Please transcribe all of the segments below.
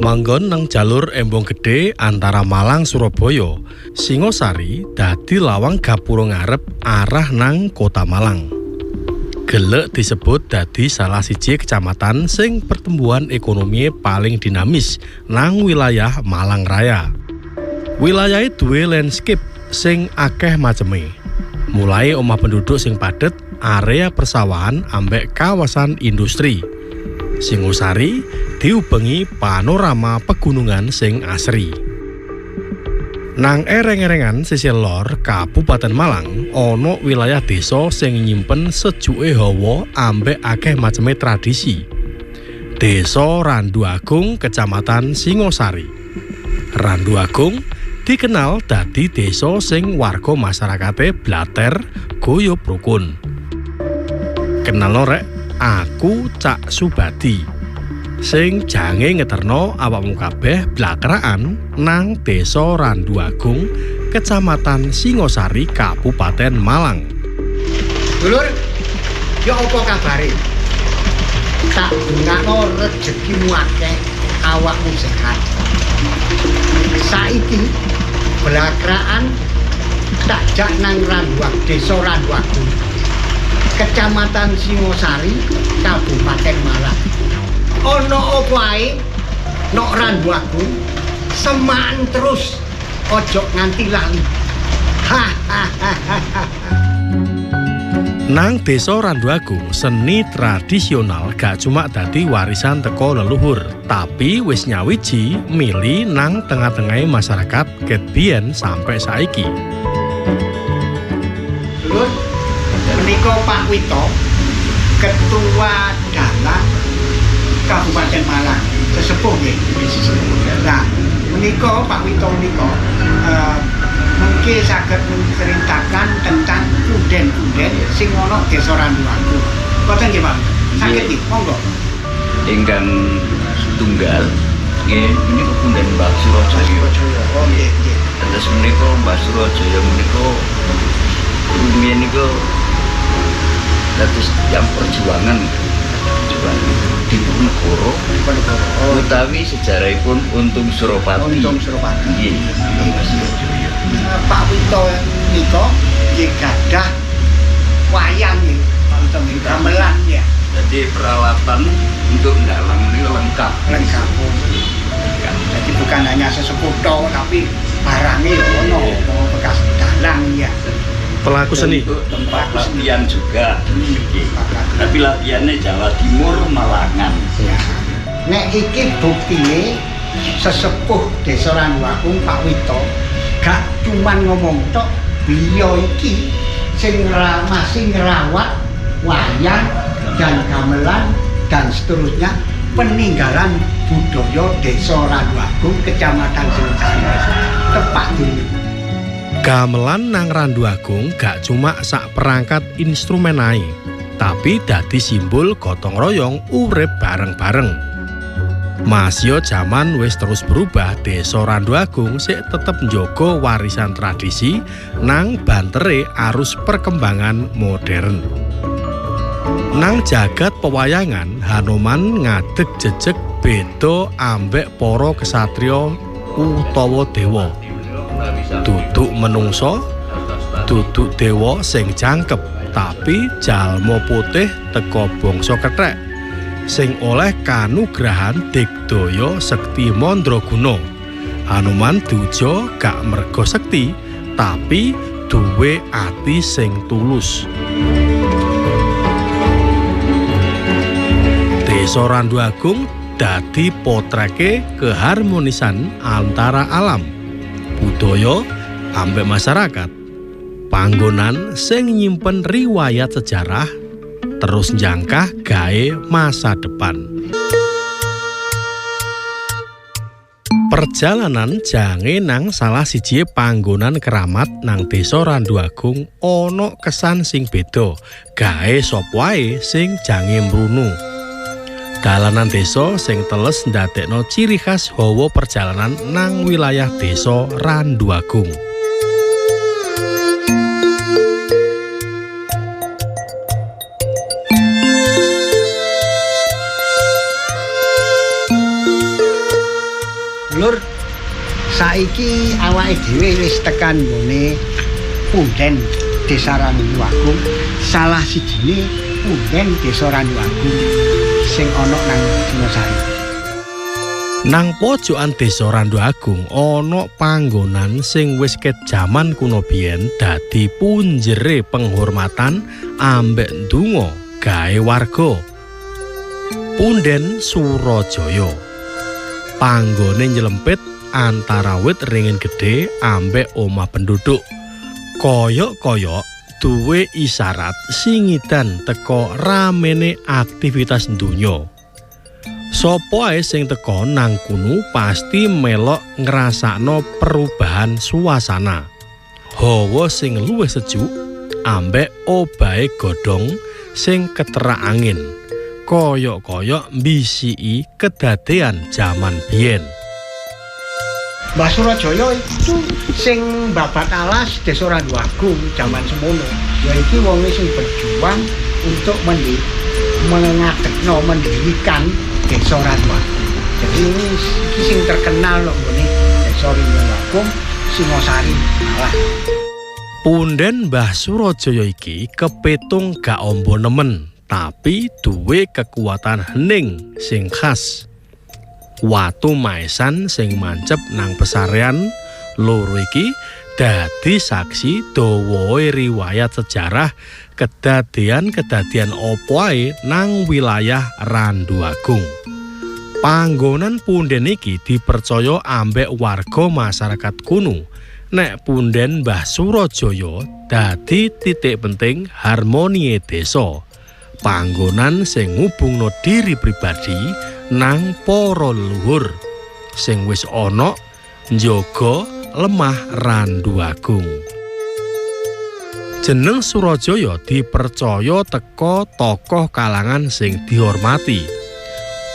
Manggon nang jalur Embong Gedhe antara Malang Surabaya, Singosari dadi lawang gapura ngarep arah nang Kota Malang. Gelek disebut dadi salah siji kecamatan sing pertumbuhan ekonomi paling dinamis nang wilayah Malang Raya. Wilayahe duwe landscape sing akeh maceme. Mulai omah penduduk sing padet, area persawahan ambek kawasan industri. Singosari diubengi panorama pegunungan sing asri. Nang ereng-erengan sisih lor Kabupaten Malang ana wilayah desa sing nyimpen sejuke hawa ambek akeh maceme tradisi. Desa Randu Agung, Kecamatan Singosari. Randu Agung dikenal dadi desa sing warga masyarakate blater guyub rukun. Kenal rek, aku Cak Subadi sing jange ngeterno awakmu kabeh blakraan nang Desa Randu Agung, Kecamatan Singosari, Kabupaten Malang. Dulur, ya apa kabare? Tak dongakno rezekimu akeh, awakmu sehat. Saiki blakraan tak jak nang Desa Randu Agung, Kecamatan Singosari, Kabupaten Malang. Ono apa ae nok Randu Agung, semaan terus, ojo nganti lali. Nang Desa Randu Agung, seni tradisional gak cuma dadi warisan teko leluhur, tapi wis nyawiji mili nang tengah-tengah masyarakat ket biyen sampai saiki. Dulur, menika Pak Wito, Ketua Dalang Kabupaten Malang, sesepuh nggih. Nah, menika Pak Wito menika mungkin saged menceritakan tentang punden-punden sing ana Desa Randu Agung. Boten nggih, Pak? Saged nggih, monggo. Ingkang setunggal nggih menika punden Mbah Surajaya. Oh nggih, nggih. Terus menika Mbah Surajaya menika rumiyin niku dados yang perjuangan Diponegoro, utawi sejarahipun Untung Suropati. Untung Suropati. Nggih. Pak Wito nika nggih gadah wayang nggih, Pak Wito nggih gamelan ya. Jadi peralatan untuk dalang ini lengkap. Lengkap. Jadi bukan hanya sesepuh tok, tapi barangnya ya ono, bekas dalang ya. Pelaku seni. Tempat latihan juga. Tapi latihannya Jawa Timur, Malangan. Ya. Nek iki buktine sesepuh Desa Randu Agung Pak Wito gak cuman ngomong tok, beliau iki sing masih ngerawat wayang dan gamelan dan seterusnya peninggalan budaya Desa Randu Agung, Kecamatan Singosari. Tepak dulu. Gamelan nang Randu Agung gak cuma sak perangkat instrumen ae, tapi dadi simbol gotong royong urip bareng-bareng. Masya jaman wis terus berubah, Desa Randu Agung sik tetep njaga warisan tradisi nang bantere arus perkembangan modern. Nang jagat pewayangan, Hanuman ngadeg jejeg beda ambek para kesatria utawa dewa. Duduk menungso, duduk dewa sing jangkep, tapi jalma putih teko bangsa kethek sing oleh kanugrahan digdaya sekti mandraguna. Hanuman duja gak merga sekti, tapi duwe ati sing tulus. Desa Randu Agung dadi potreke keharmonisan antara alam, budaya ambek masyarakat. Panggonan sing nyimpen riwayat sejarah terus njangkah gawe masa depan. Perjalanan jange nang salah siji panggonan keramat nang Desa Randu Agung ana kesan sing beda gawe sapa wae sing jange mrunu. Dalanan desa sing teles ndadekno ciri khas hawa perjalanan nang wilayah Desa Randu Agung. Lur, saiki awake dhewe wis tekan nggone Punden Desa Randuagung. Salah sijine Punden Desa Randuagung sing ana nang Singosari. Nang pojokan Desa Randuagung ana panggonan sing wis ket jaman kuno biyen dadi punjere penghormatan ambek ndonga gawe warga. Punden Surajaya. Panggone nyelempit antara wit ringin gedhe ambek omah penduduk. Koyok-koyok duwe isyarat singidan teko ramene aktivitas donya. Sapa ae sing teko nang kuno pasti melok ngrasakno perubahan suasana. Hawa sing luwih sejuk ambek obahe godhong sing keterak angin. Koyok-koyok mbisiki kedadean jaman biyen. Mbah Surajaya itu sing babat alas Desa Randuagung jaman semono. Ya iki wong sing berjuang untuk mendirikan Desa Randuagung. Jadi ini sing terkenal lho ngene Desa Randuagung Singosari Malang. Punden Mbah Surajaya iki kepitung gak amba nemen, tapi duwe kekuatan hening sing khas. Watu maesan sing mancep nang pesarean loro iki dadi saksi dawae riwayat sejarah kedadian apa ae nang wilayah Randuagung. Panggonan punden iki dipercaya ambek warga masyarakat kuno. Nek punden Mbah Surajaya dadi titik penting harmonie desa. Panggonan sing ngubungno diri pribadi nang para leluhur sing wis ana njaga lemah Randuagung. Jeneng Surajaya dipercaya teka tokoh kalangan sing dihormati.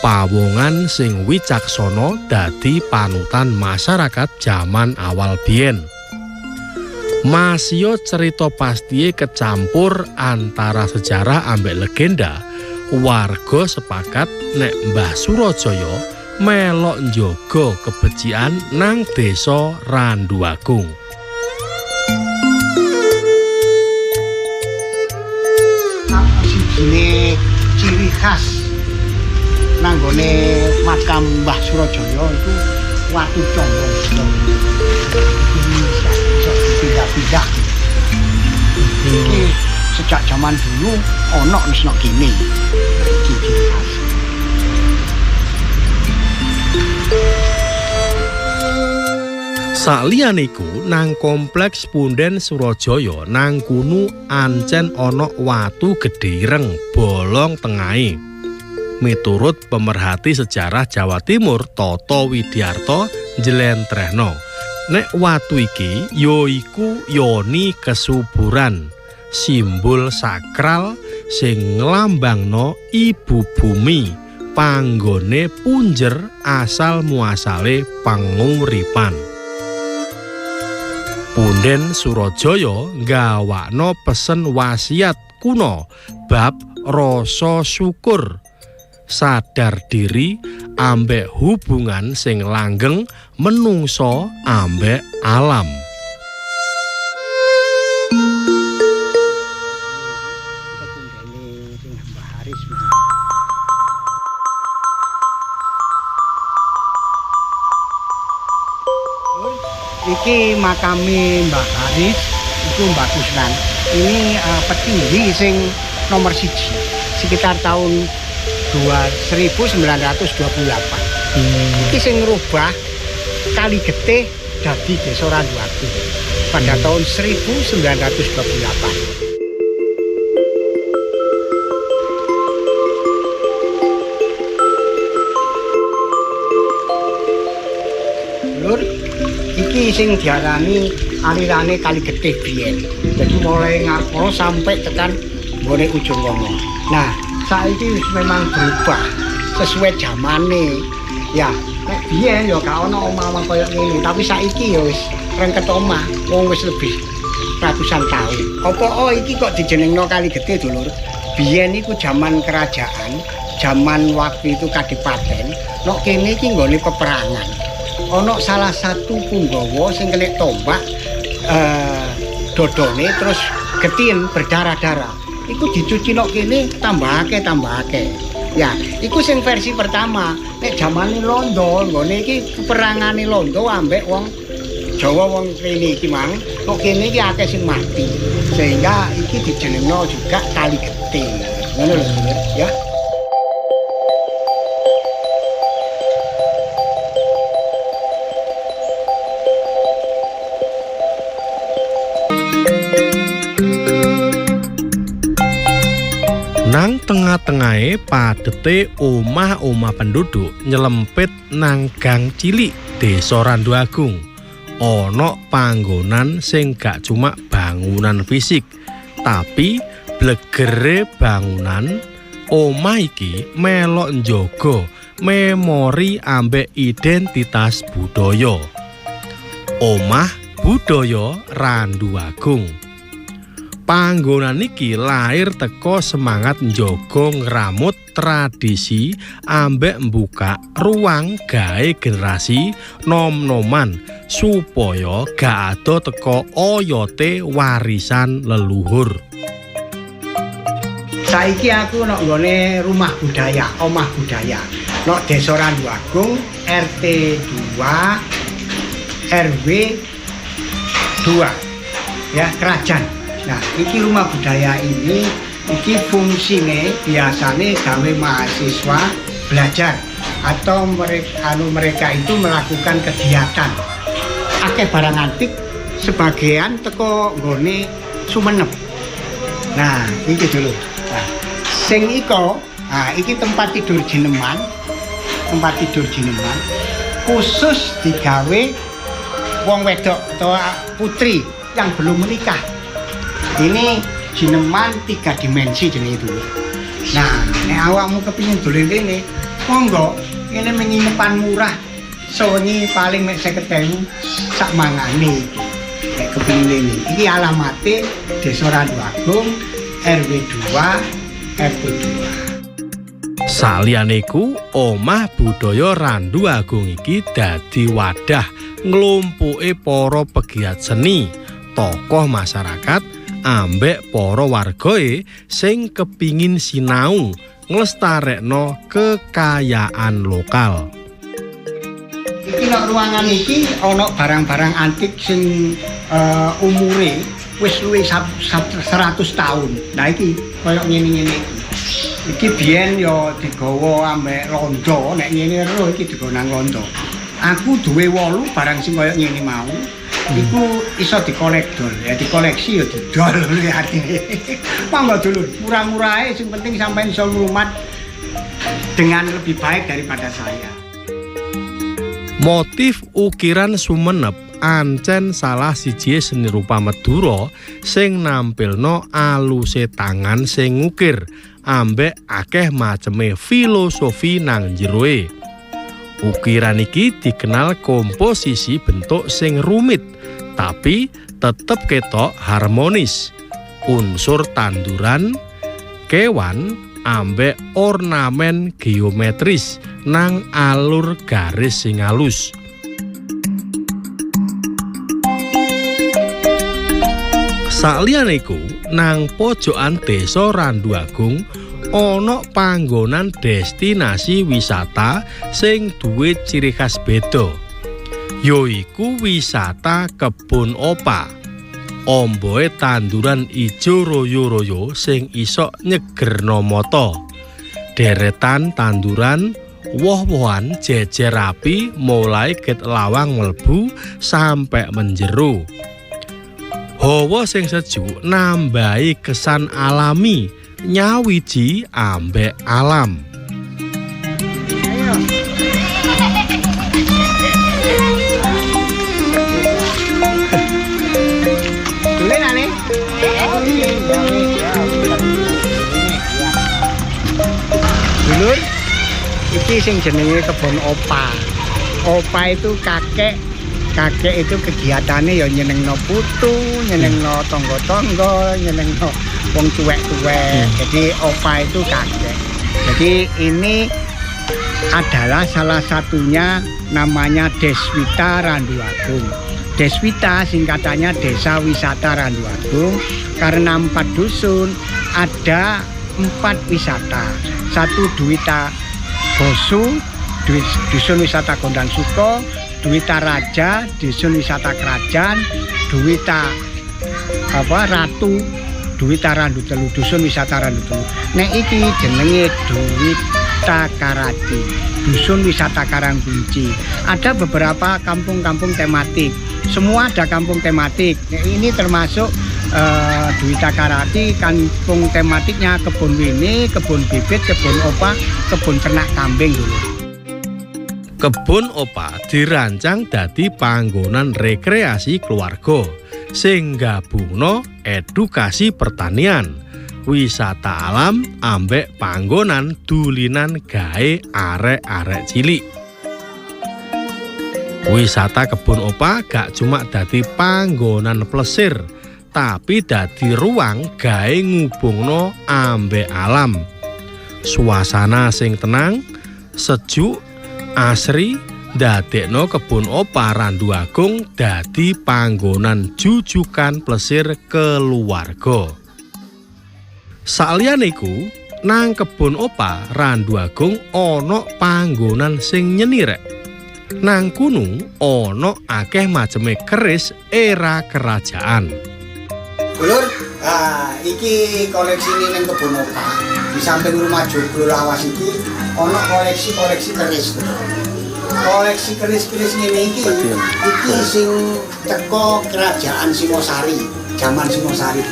Pawongan sing wicaksana dadi panutan masyarakat jaman awal biyen. Masio cerita pastiye kecampur antara sejarah ambek legenda. Warga sepakat nek Mbah Surajaya melok njaga kebecikan nang Desa Randuagung. Sijine ciri khas nanggone makam Mbah Surajaya itu watu condong. Pindah-pindah. Iki sejak zaman dulu ono wis nang kene. Ciri khas. Saliyane iku nang kompleks Punden Surajaya nang kuno ancen ana watu gedhe ireng bolong tengahe. Miturut pemerhati sejarah Jawa Timur Toto Widiarto njlentrehno, nek watu iki yaiku yoni kesuburan, simbol sakral sing nglambangno ibu bumi, panggone punjer asal muasale panguripan. Punden Surajaya nggawakno pesen wasiat kuno bab rasa syukur, sadar diri ambek hubungan sing langgeng menungso ambek alam. Iki makame Mbah Haris, itu Mbah Kusnan. Ini petinggi sing nomor 1 sekitar tahun 1928. Iki sing ngrubah Kali Getih dadi Desa Randuagung pada tahun 1928. Iki sing diarani alirane Kali Getih biyen. Jadi mulai ngarep sampai tekan nggone ujung kono. Nah, saiki wis memang berubah sesuai zamane. Ya, nek biyen ya gak ono omah-omah koyo ngene, tapi saiki ya wis rengket omah, wong wis lebih ratusan tahun. Apa iki kok dijenengno Kali Getih, Dulur? Biyen iku zaman kerajaan, zaman waktu itu kadipaten, nek kene iki nggone peperangan. ana salah satu punggawa sing kelik tombak dodone terus getien berdarah-darah. Iku dicuci nok kene tambahake. Ya, iku sing versi pertama. Nek jamane Londo, nggone iki perangane Londo ambek wong Jawa wong kene iki mang, kok kene iki akeh sing mati. Sehingga iki dijenengno juga Kali Getih. Ngono lho, ya. Nang tengah-tengahe padete omah-omah penduduk nyelempit nang gang cilik Desa Randu Agung. Ana panggonan sing gak cuma bangunan fisik, tapi blegere bangunan omah iki melok njaga memori ambek identitas budaya. Omah Budaya Randu Agung. Panggonan iki lahir teko semangat njaga ngramut tradisi ambek mbuka ruang gawe generasi nom-noman supaya gak ado teko oyote warisan leluhur. Saiki aku nok nggone rumah budaya, omah budaya. Nok Desa Randu Agung RT 2 RW 2 ya Kerajaan. Nah, iki rumah budaya ini iki fungsine biasane gawe mahasiswa belajar atau mereka itu melakukan kegiatan. Akeh barang antik sebagian teko nggone Sumenep. Nah, iki dulu. Nah, sing iko, iki tempat tidur jineman. Tempat tidur jineman khusus digawe wong wedok atau putri yang belum menikah. Ini jineman 3 dimensi jenenge itu. Nah, nek awakmu kepengin dolen rene, monggo, ini menginepan murah. Sewengi paling mek 50.000 sak mangane iki. Nek kepengin rene, iki alamate Desa Randu Agung RW 2 RT 2. Saliyane iku, omah budaya Randu Agung iki dadi wadah nglumpuke para pegiat seni, tokoh masyarakat ambek para wargae sing kepingin sinau nglestarekno kekayaan lokal. Iki nek ruangan iki ana barang-barang antik sing umure wis luwih 100 tahun. Nah iki koyo ngene-ngene iki. Iki biyen ya digawa ambek londo, nek ngene ro iki digawa nang londo. Aku duwe 8 barang sing koyo ngene mau. Iku iso dikolektor, ya dikoleksi ya didol artine. Monggo dulu, murah-murahe sing penting sampean iso nglumat dengan lebih baik daripada saya. Motif ukiran Sumenep ancen salah siji seni rupa Madura sing nampilno aluse tangan sing ngukir ambek akeh maceme filosofi nang jeroe. Ukiran iki dikenal komposisi bentuk sing rumit, tapi tetep ketok harmonis. Unsur tanduran, kewan, ambek ornamen geometris nang alur garis sing halus. Saliyane iku, nang pojokan Desa Randu Agung ana panggonan destinasi wisata sing duwe ciri khas beda. Yaiku wisata kebun opa. Omboe tanduran ijo royo-royo sing iso nyegerno mata. Deretan tanduran woh-wohan jejer rapi mulai ket lawang mlebu sampai menjero. Hawa sing sejuk nambahi kesan alami nyawiji ambek alam. Tulenane. Dulur, iki sing jenenge kebun opa. Opa itu kakek itu kegiatannya ya nyenengno putu, nyenengno tonggo-tonggo, nyenengno wong cuek-cuek. Jadi opa itu kakek. Jadi ini adalah salah satunya namanya Deswita Randuagung. Deswita singkatannya Desa Wisata Randuagung, karena 4 dusun ada 4 wisata. 1 Duwita Bosu, Dusun Wisata Gondang Suko, Duwita Raja, Dusun Wisata Kerajaan, Duwita Ratu, Duwita Randu Telu, Dusun Wisata Randu Telu. Nek iki jenenge Duwita Karati, Dusun Wisata Karangkunci. Ada beberapa kampung-kampung tematik. Semua ada kampung tematik. Nek ini termasuk Duwita Karati, kampung tematiknya kebun wini, kebun bibit, kebun opa, kebun ternak kambing dulu. Kebun opa dirancang dadi panggonan rekreasi keluarga sing gabungno edukasi pertanian, wisata alam ambek panggonan dulinan gawe arek-arek cilik. Wisata kebun opa gak cuma dadi panggonan plesir, tapi dadi ruang gawe ngubungno ambek alam. Suasana sing tenang, sejuk, asri, ndadekno kebun opa Randuagung dadi panggonan jujukan plesir keluarga. Saliyane iku, nang kebun opa Randuagung ana panggonan sing nyenirek. Nang gunung ana akeh maceme keris era kerajaan. Dulur, iki koleksi ini nang kebun opa. Di samping rumah joglo lawas iki ana koleksi keris. Koleksi keris-keris ngene iki sing teko kerajaan Singosari, zaman Singosari.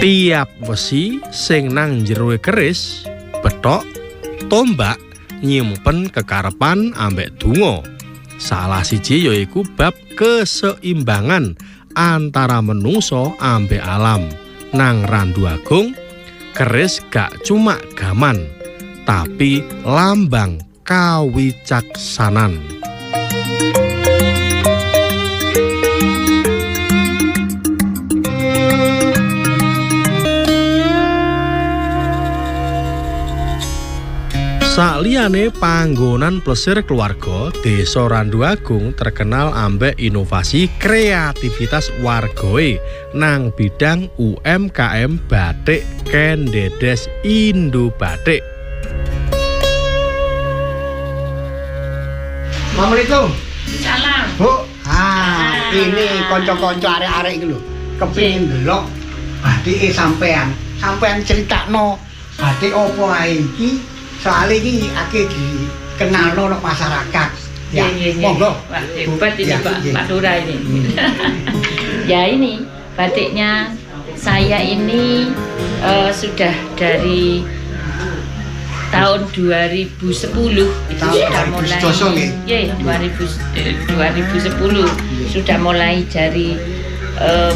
Tiap wesi sing nang jero keris, bethok, tombak nyimpen kekarepan ambek donga. Salah siji yaiku bab keseimbangan antara menungso ambek alam. Nang Randuagung, keris gak cuma gaman, tapi lambang kawicaksanan. Saliyane panggonan plesir keluarga, Desa Randuagung terkenal ambek inovasi kreativitas wargoe nang bidang UMKM batik Kendedes Indo Batik. Assalamualaikum. Salam. Bu, ini konco-konco arek-arek iki lho. Kepengin ndelok batike sampean. Sampean critakno batik opo ae iki? Soalnya ini akeh dikenalno nang masyarakat. Ya, monggo. Wah, hebat ini ya, Pak ya. Lurah ini. Ya ini batiknya saya ini sudah dari tahun 2010 itu Tahun sudah 2010 mulai. Ya, 2010 sudah mulai dari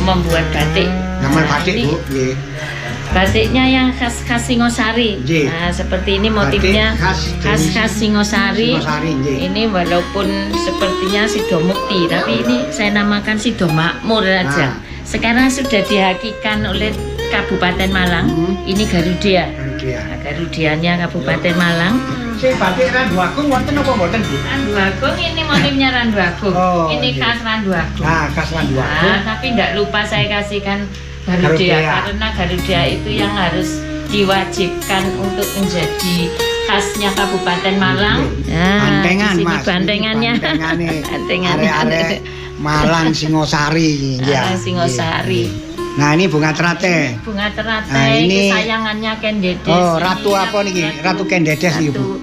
membuat batik. Nama Nah, batik, ini Bu. Nggih. Batiknya yang khas Singosari. Nggih. Nah, seperti ini motifnya Batik khas Singosari. Singosari, nggih. Ini walaupun sepertinya Sidomukti, tapi ini saya namakan Sidomakmur aja. Nah. Sekarang sudah dihakikan oleh Kabupaten Malang. Ini Garudia. Garudia. Nah, Garudianya Kabupaten Malang. Sing batik Randuagung wonten apa mboten, Bu? Randuagung ini motifnya Randuagung. Oh, Ini iya. khas Randuagung. Nah, khas Randuagung. Nah, tapi tidak lupa saya kasihkan Garudia. Garudia, karena Garudia itu yang harus diwajibkan untuk menjadi khasnya Kabupaten Malang. Nah, Bantengan, di sini Mas. bantengannya. Bantengane. Bantengannya. Arek-arek Malang Singosari ya. Malang Singosari. Nah, ini bunga teratai. Bunga teratai Nah, ini- kesayangannya Kendedes. Oh, Ini ratu apa niki? Ratu Kendedes niki, Bu. Ratu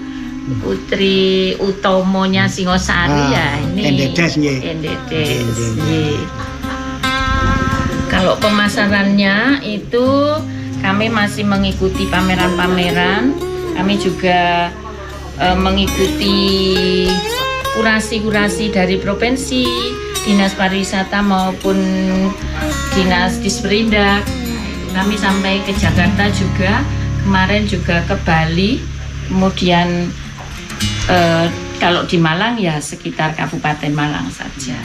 Putri Utomonya Singosari ya ini. Kendedes nggih. Kendedes. Nggih, Nggih. Kalau pemasarannya itu kami masih mengikuti pameran-pameran. Kami juga mengikuti kurasi-kurasi dari provinsi, dinas pariwisata maupun dinas Disperindak. Kami sampai ke Jakarta juga, kemarin juga ke Bali, kemudian kalau di Malang ya sekitar Kabupaten Malang saja.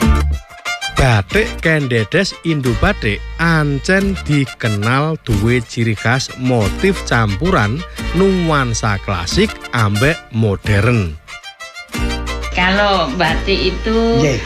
Batik Kendedes Indo Batik ancen dikenal duwe ciri khas motif campuran nuansa klasik ambek modern. Kalau batik itu Nggih.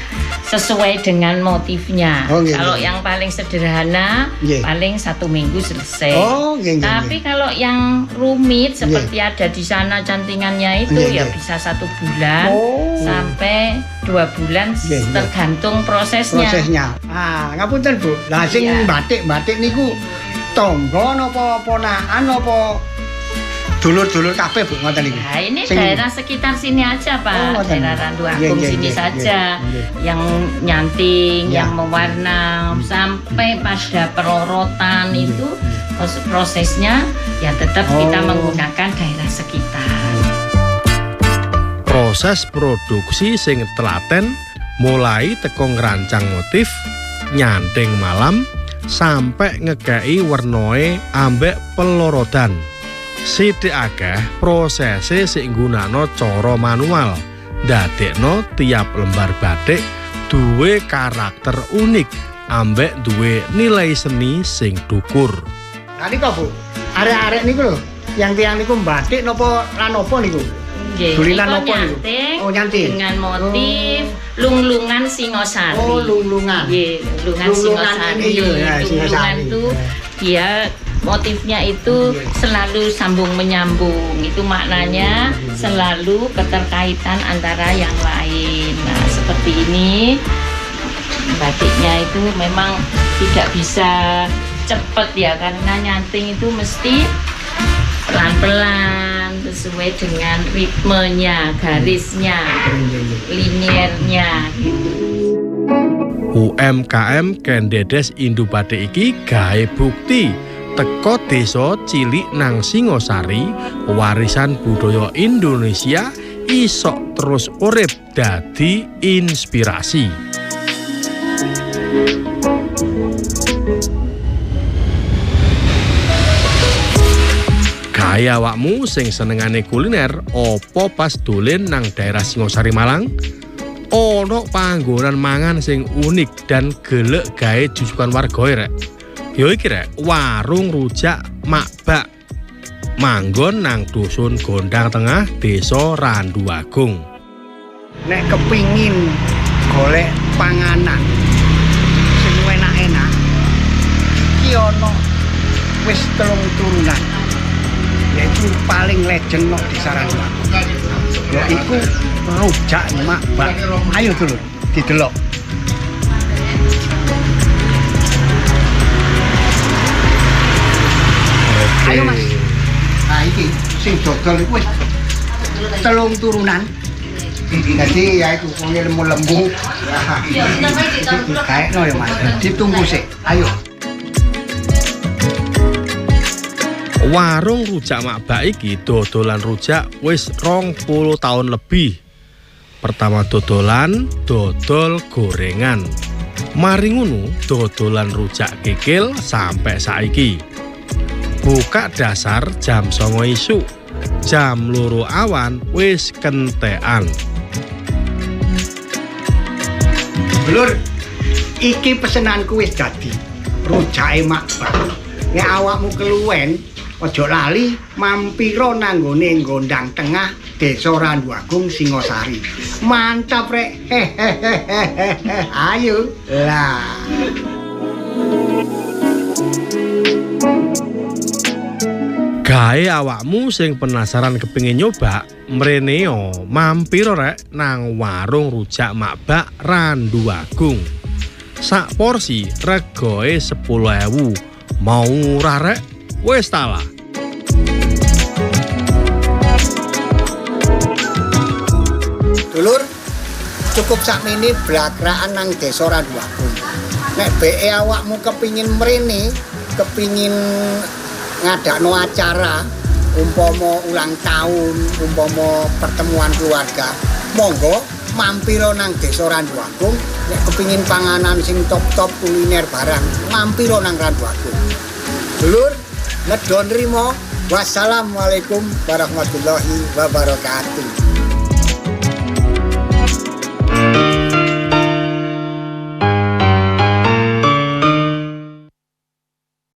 sesuai dengan motifnya. Oh, nggih, Kalau nggih. yang paling sederhana, Nggih. paling 1 minggu selesai. Oh, nggih, nggih, Tapi nggih. kalau yang rumit seperti ada di sana cantingannya itu Nggih, ya nggih. bisa 1 bulan Oh. sampai 2 bulan Nggih, nggih. tergantung prosesnya. Prosesnya. Ngapunten Bu. Lah sing Iya. batik-batik niku tangga napa ponakan napa dulur-dulur kabeh Bu ngoten niku. Nah, ini Sing- daerah sekitar sini aja Pak, Oh, ngoten. daerah Randu Nggih, Agung nggih, sini nggih, saja, nggih. yang nyanting, Ya. yang mewarna, sampai pada perorotan itu prosesnya ya tetap kita Oh. menggunakan daerah sekitar. Proses produksi sing telaten mulai teko ngerancang motif, nyanting malam, sampai ngekei wernoe ambek pelorodan. Sithik akeh prosese sing nggunakno cara manual, ndadekno tiap lembar batik duwe karakter unik ambek duwe nilai seni sing dhuwur. Nah niku Bu. Arek-arek niku lho, yang tiang niku batik napa lan napa niku? Nggih, Dulinan niku apa niku? nyanting Oh, nyanting. dengan motif lunglungan Singosari. Oh, lunglungan. Nggih, lunglungan Lunglungan Singosari. ini yo, ya, Lunglungan Singosari. itu dia motifnya itu selalu sambung menyambung. Itu maknanya selalu keterkaitan antara yang lain. Nah, seperti ini batiknya itu memang tidak bisa cepat ya, karena nyanting itu mesti pelan-pelan sesuai dengan ritmenya, garisnya, liniernya gitu. UMKM Kendedes Indu Batik iki gawe bukti teko desa cilik nang Singosari, warisan budaya Indonesia isok terus urip dadi inspirasi. Gaya awakmu sing senengane kuliner opo pas dolen nang daerah Singosari Malang? Ono panggonan mangan sing unik dan gelek gawe jujukan warga rek. Ya iki rek, warung rujak Makbak. Manggon nang dusun Gondang Tengah, Desa Randu Agung. Nek kepingin golek panganan sing enak-enak, iki ana wis 3 turunan. Yaitu paling legend no di Randu Agung. Yaiku rujak Makbak. Ayo dulur, didelok. Ayo Mas. Nah iki sing dodol iku wis 3 turunan. Jadi ya itu wong lembu-lembu. Ya, kayak no ya Mas. Ditunggu sih. Ayo. Warung rujak Makbak iki dodolan rujak wis 20 tahun lebih. Pertama dodolan, dodol gorengan. Mari ngono dodolan rujak kikil sampai saiki. Buka dasar jam 09.00 isuk. Jam 2 awan wis kentekan. Lur, iki pesenanku wis dadi. Rujake Makbak. Nek awakmu keluwen, aja lali mampira nang nggone Gondang Tengah, Desa Randu Agung, Singosari. Mantap rek. Ayo. Lah. Gawe awakmu sing penasaran kepengin nyoba, mreneo mampir rek nang warung rujak Makbak Randu Agung. Sak porsi regoe 10.000. Mau murah rek? Wis talah. Dulur, cukup sakmene blakraan nang Desa Randu Agung. Nek beke awakmu kepingin mrene, kepingin ngadakno acara umpama ulang tahun, umpama pertemuan keluarga, monggo mampira nang Desa Randu Agung. Nek kepingin panganan sing top-top kuliner barang, mampira nang Randu Agung. Dulur, nedha nrimo. Wassalamualaikum warahmatullahi wabarakatuh.